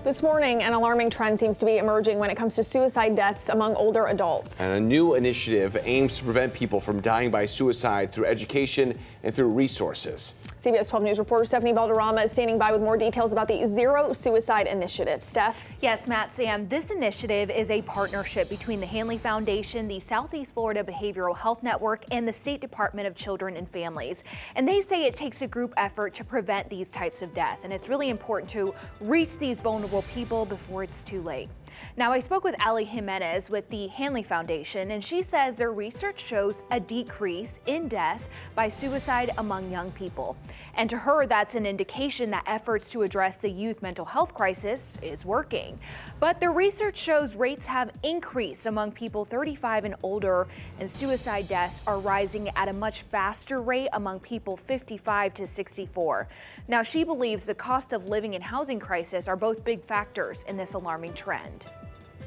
This morning, an alarming trend seems to be emerging when it comes to suicide deaths among older adults. And a new initiative aims to prevent people from dying by suicide through education and through resources. CBS 12 News reporter Stephanie Balderrama is standing by with more details about the Zero Suicide Initiative. Steph? Yes, Matt, Sam, this initiative is a partnership between the Hanley Foundation, the Southeast Florida Behavioral Health Network, and the State Department of Children and Families. And they say it takes a group effort to prevent these types of death. And it's really important to reach these vulnerable people before it's too late. Now, I spoke with Alli Jimenez with the Hanley Foundation, and she says their research shows a decrease in deaths by suicide among young people. And to her, that's an indication that efforts to address the youth mental health crisis is working. But the research shows rates have increased among people 35 and older, and suicide deaths are rising at a much faster rate among people 55 to 64. Now, she believes the cost of living and housing crisis are both big factors in this alarming trend.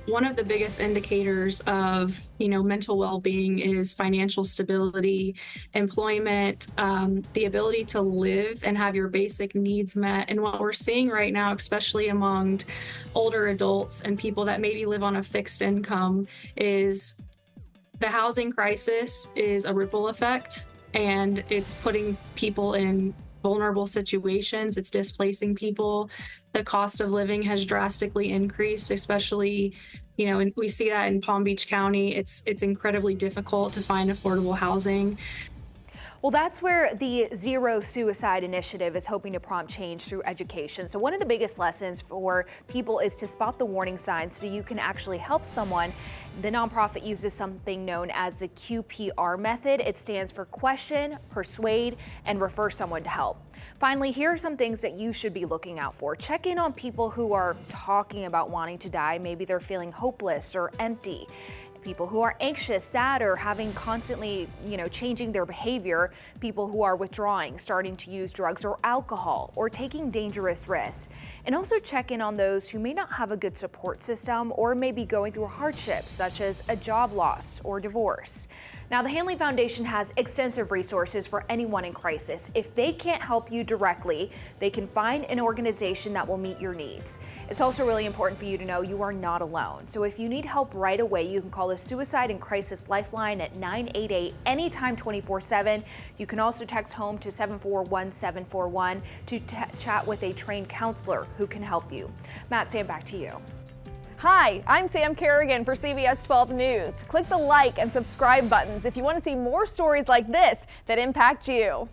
One of the biggest indicators of, mental well-being is financial stability, employment, the ability to live and have your basic needs met. And what we're seeing right now, especially among older adults and people that maybe live on a fixed income, is the housing crisis is a ripple effect, and it's putting people in vulnerable situations. It's displacing people. The cost of living has drastically increased, especially, and we see that in Palm Beach County. It's incredibly difficult to find affordable housing. Well, that's where the Zero Suicide Initiative is hoping to prompt change through education. So one of the biggest lessons for people is to spot the warning signs so you can actually help someone. The nonprofit uses something known as the QPR method. It stands for question, persuade, and refer someone to help. Finally, here are some things that you should be looking out for. Check in on people who are talking about wanting to die. Maybe they're feeling hopeless or empty. People who are anxious, sad, or having constantly, changing their behavior. People who are withdrawing, starting to use drugs or alcohol, or taking dangerous risks. And also check in on those who may not have a good support system or may be going through hardships such as a job loss or divorce. Now, the Hanley Foundation has extensive resources for anyone in crisis. If they can't help you directly, they can find an organization that will meet your needs. It's also really important for you to know you are not alone. So if you need help right away, you can call the Suicide and Crisis Lifeline at 988 anytime 24/7. You can also text home to 741-741 to chat with a trained counselor who can help you. Matt, Sam, back to you. Hi, I'm Sam Kerrigan for CBS 12 News. Click the like and subscribe buttons if you want to see more stories like this that impact you.